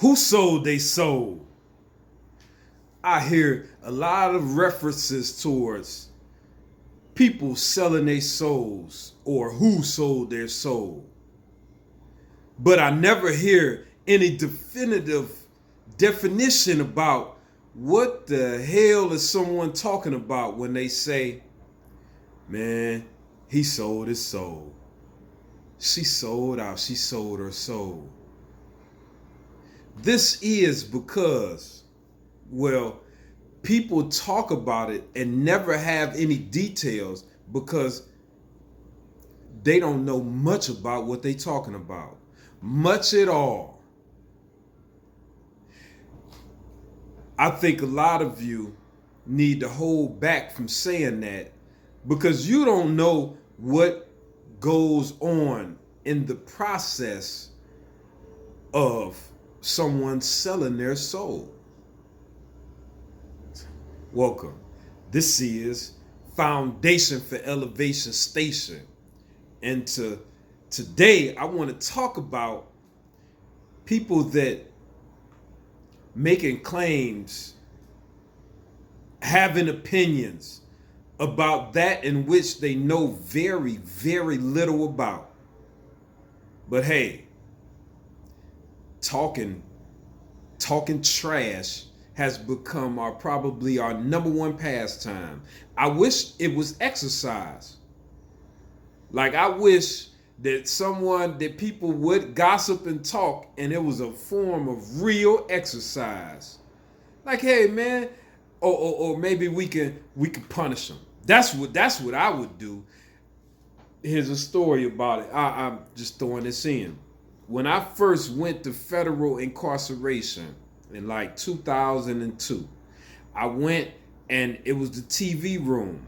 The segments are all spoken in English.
Who sold they soul? I hear a lot of references towards people selling their souls or who sold their soul. But I never hear any definitive definition about what the hell is someone talking about when they say, man, he sold his soul. She sold out. She sold her soul. This is because, well, people talk about it and never have any details because they don't know much about what they're talking about. Much at all. I think a lot of you need to hold back from saying that because you don't know what goes on in the process of someone selling their soul. Welcome. This is Foundation for Elevation Station. And today I want to talk about people that making claims, having opinions about that in which they know very, very little about. But hey, talking trash has become probably our number one pastime. I wish it was exercise. Like I wish that people would gossip and talk and it was a form of real exercise. Like, hey man, or maybe we can punish them. That's what I would do. Here's a story about it. I'm just throwing this in. When I first went to federal incarceration in like 2002, I went and it was the TV room.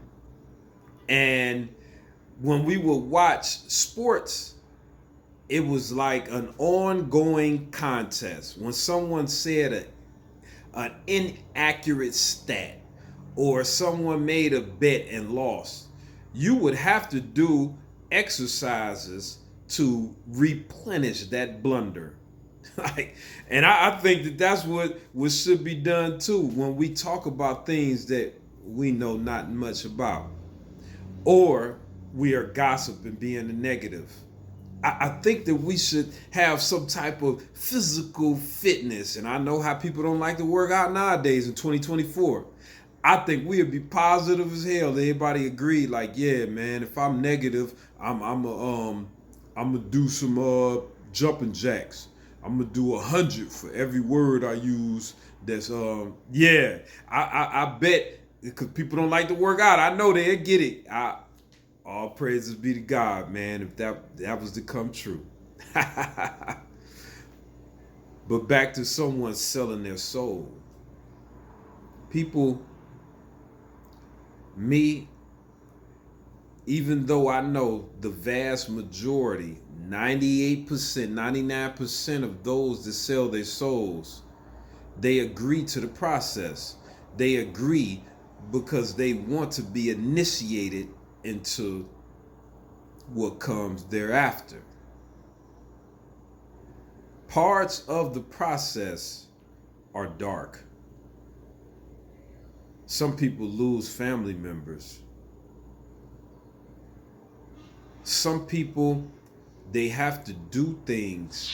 And when we would watch sports, it was like an ongoing contest. When someone said an inaccurate stat or someone made a bet and lost, you would have to do exercises to replenish that blunder. And I think that's what should be done too when we talk about things that we know not much about, or we are gossiping, being the negative. I think that we should have some type of physical fitness. And I know how people don't like to work out nowadays in 2024. I think we would be positive as hell. Everybody agree, like, yeah, man, if I'm negative, I'm gonna do some jumping jacks. I'm gonna do 100 for every word I use. That's yeah. I bet because people don't like to work out. I know they'll get it. All praises be to God, man, if that was to come true. But back to someone selling their soul. People, me, even though I know the vast majority, 98%, 99% of those that sell their souls, they agree to the process. They agree because they want to be initiated into what comes thereafter. Parts of the process are dark. Some people lose family members. Some people, they have to do things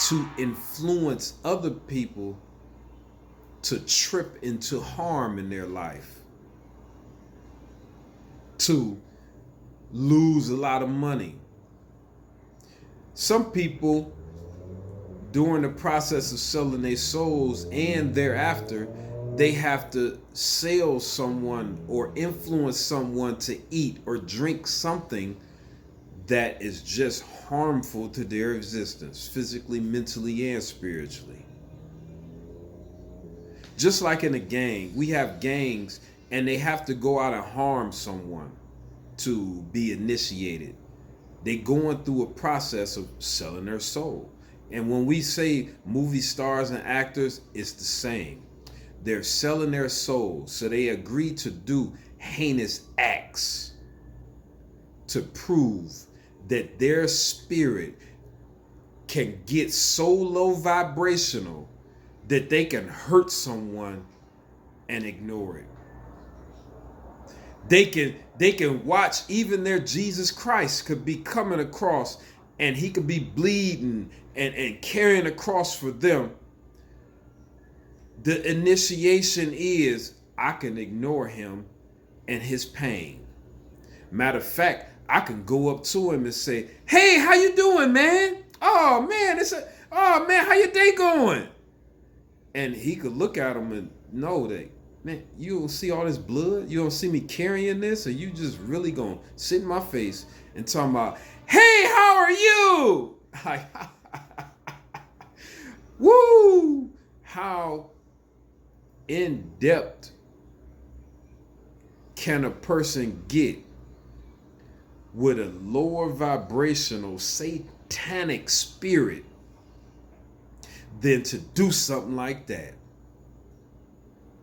to influence other people to trip into harm in their life, to lose a lot of money. Some people, during the process of selling their souls and thereafter, they have to sell someone or influence someone to eat or drink something that is just harmful to their existence, physically, mentally, and spiritually. Just like in a gang, we have gangs and they have to go out and harm someone to be initiated. They going through a process of selling their soul. And when we say movie stars and actors, it's the same. They're selling their soul, so they agree to do heinous acts to prove that their spirit can get so low vibrational that they can hurt someone and ignore it. They can watch, even their Jesus Christ could be coming across and he could be bleeding and carrying a cross for them. The initiation is, I can ignore him and his pain. Matter of fact, I can go up to him and say, "Hey, how you doing, man? Oh man, oh man, how your day going?" And he could look at him and know that, man, you don't see all this blood? You don't see me carrying this? Or you just really gonna sit in my face and talk about, "Hey, how are you?" Like, woo! How in depth can a person get with a lower vibrational satanic spirit than to do something like that?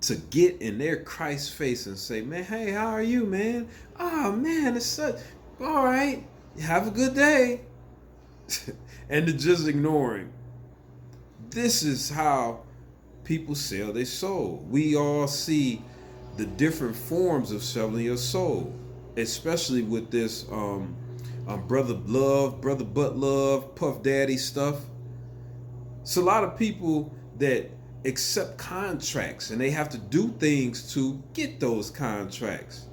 To get in their Christ face and say, "Man, hey, how are you, man? Oh man, it's such, all right, have a good day." And to just ignoring. This is how people sell their soul. We all see the different forms of selling your soul, especially with this brother love, brother butt love, Puff Daddy stuff. It's a lot of people that accept contracts and they have to do things to get those contracts.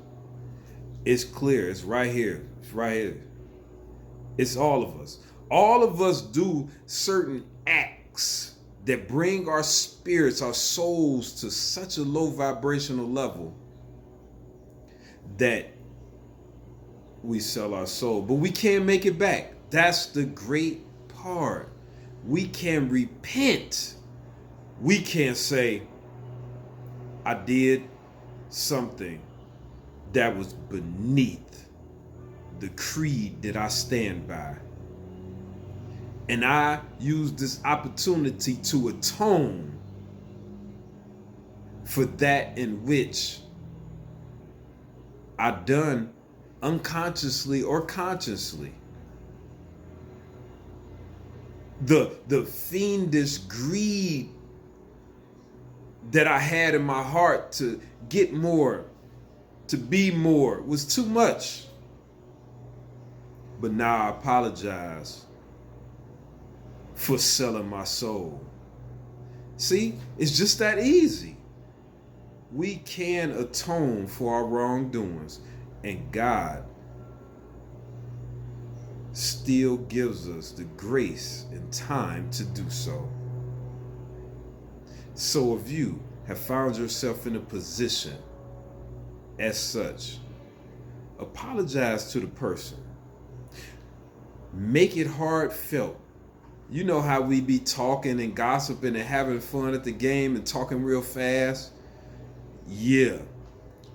It's clear. It's right here. It's right here. It's all of us. All of us do certain acts that bring our spirits, our souls to such a low vibrational level that we sell our soul. But we can't make it back. That's the great part. We can repent. We can't say, "I did something that was beneath the creed that I stand by. And I use this opportunity to atone for that in which I done unconsciously or consciously." The fiendish greed that I had in my heart to get more, to be more, was too much. But now I apologize for selling my soul. See, it's just that easy. We can atone for our wrongdoings, and God still gives us the grace and time to do so. So if you have found yourself in a position as such, apologize to the person. Make it heartfelt. You know how we be talking and gossiping and having fun at the game and talking real fast? Yeah.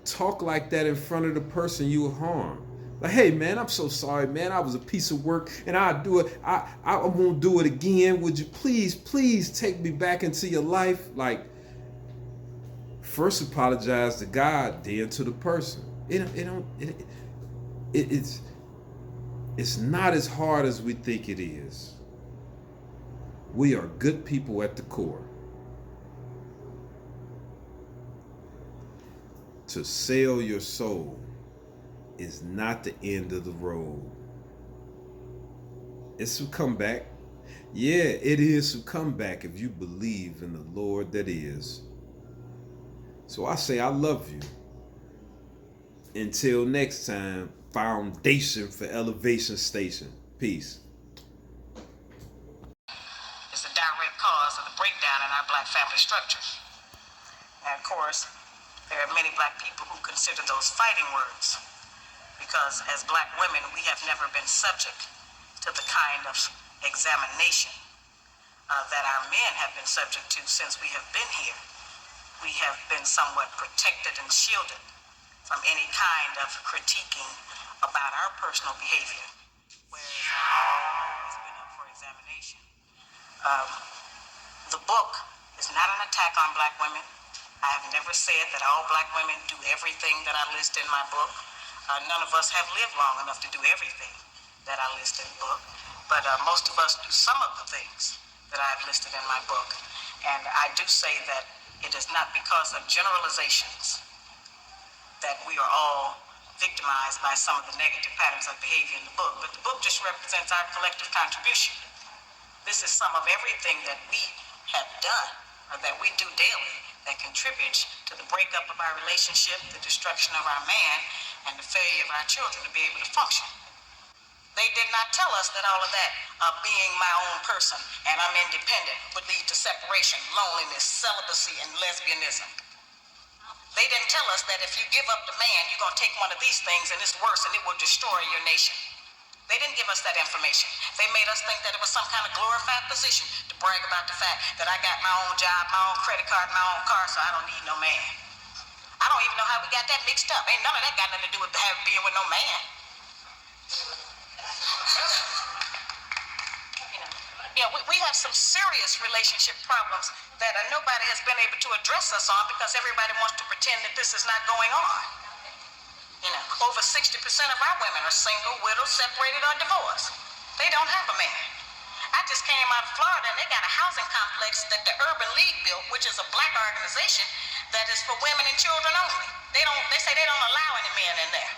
Talk like that in front of the person you harm. Like, "Hey man, I'm so sorry, man. I was a piece of work and I'll do it. I won't do it again. Would you please take me back into your life?" Like, first apologize to God, then to the person. It's not as hard as we think it is. We are good people at the core. To sell your soul is not the end of the road. It's some comeback. Yeah, it is some comeback if you believe in the Lord that is. So I say I love you. Until next time, Foundation for Elevation Station. Peace. It's a direct cause of the breakdown in our black family structure. And of course, there are many black people who consider those fighting words, because as black women, we have never been subject to the kind of examination that our men have been subject to since we have been here. We have been somewhat protected and shielded from any kind of critiquing about our personal behavior, whereas our always been up for examination. The book is not an attack on black women. I have never said that all black women do everything that I list in my book. None of us have lived long enough to do everything. that I list in the book, but most of us do some of the things that I've listed in my book. And I do say that it is not because of generalizations that we are all victimized by some of the negative patterns of behavior in the book, but the book just represents our collective contribution. This is some of everything that we have done or that we do daily that contributes to the breakup of our relationship, the destruction of our man, and the failure of our children to be able to function. They did not tell us that all of that, being my own person and I'm independent, would lead to separation, loneliness, celibacy, and lesbianism. They didn't tell us that if you give up the man, you're going to take one of these things and it's worse and it will destroy your nation. They didn't give us that information. They made us think that it was some kind of glorified position to brag about the fact that I got my own job, my own credit card, my own car, so I don't need no man. I don't even know how we got that mixed up. Ain't none of that got nothing to do with being with no man. We have some serious relationship problems that nobody has been able to address us on because everybody wants to pretend that this is not going on. Over 60% of our women are single, widowed, separated, or divorced. They don't have a man. I just came out of Florida and they got a housing complex that the Urban League built, which is a black organization that is for women and children only. They say they don't allow any men in there.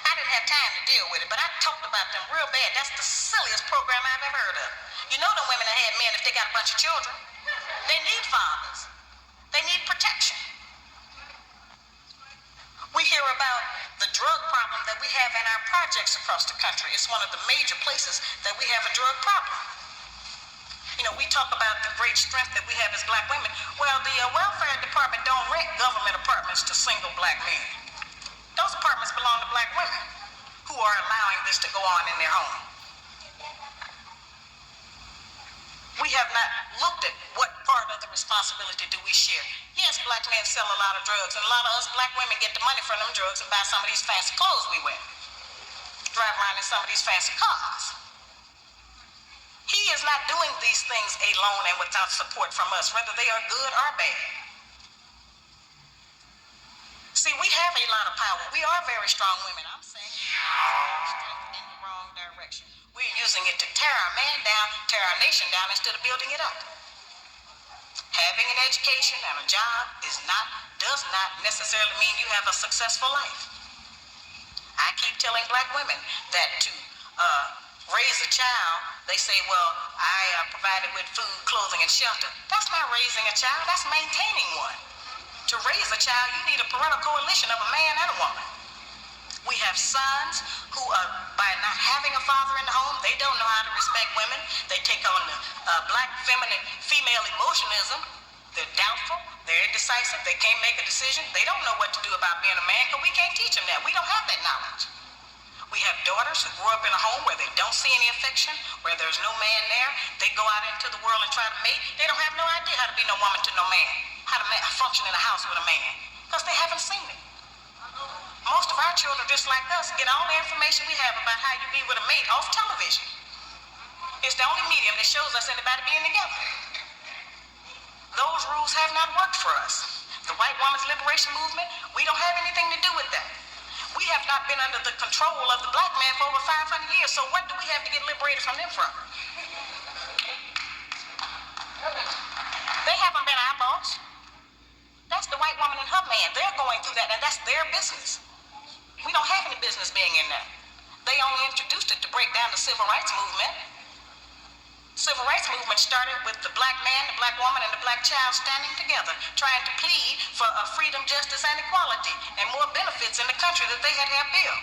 I didn't have time to deal with it, but I talked about them real bad. That's the silliest program I've ever heard of. You know the women that had men if they got a bunch of children. They need fathers. They need protection. We hear about the drug problem that we have in our projects across the country. It's one of the major places that we have a drug problem. We talk about the great strength that we have as black women. Well, the welfare department don't rent government apartments to single black men. Those apartments belong to black women who are allowing this to go on in their home. We have not looked at what part of the responsibility do we share. Yes, black men sell a lot of drugs, and a lot of us black women get the money from them drugs and buy some of these fancy clothes we wear. Drive around in some of these fancy cars. He is not doing these things alone and without support from us, whether they are good or bad. See, we have a lot of power. We are very strong women. I'm saying strength in the wrong direction. We're using it to tear our man down, tear our nation down instead of building it up. Having an education and a job does not necessarily mean you have a successful life. I keep telling black women that to raise a child, they say, well, I provided with food, clothing, and shelter. That's not raising a child, that's maintaining one. To raise a child, you need a parental coalition of a man and a woman. We have sons who are, by not having a father in the home, they don't know how to respect women. They take on the black feminine female emotionalism. They're doubtful, they're indecisive, they can't make a decision. They don't know what to do about being a man because we can't teach them that. We don't have that knowledge. We have daughters who grew up in a home where they don't see any affection, where there's no man there. They go out into the world and try to mate. They don't have no idea how to be no woman to no man, how to function in a house with a man, because they haven't seen it. Most of our children, just like us, get all the information we have about how you be with a mate off television. It's the only medium that shows us anybody being together. Those rules have not worked for us. The white woman's liberation movement, we don't have anything to do with that. We have not been under the control of the black man for over 500 years, so what do we have to get liberated from them from? They haven't been our boss. That's the white woman and her man. They're going through that, and that's their business. We don't have any business being in there. They only introduced it to break down the civil rights movement. Civil rights movement started with the black man, the black woman, and the black child standing together, trying to plead for freedom, justice, and equality, and more benefits in the country that they had built.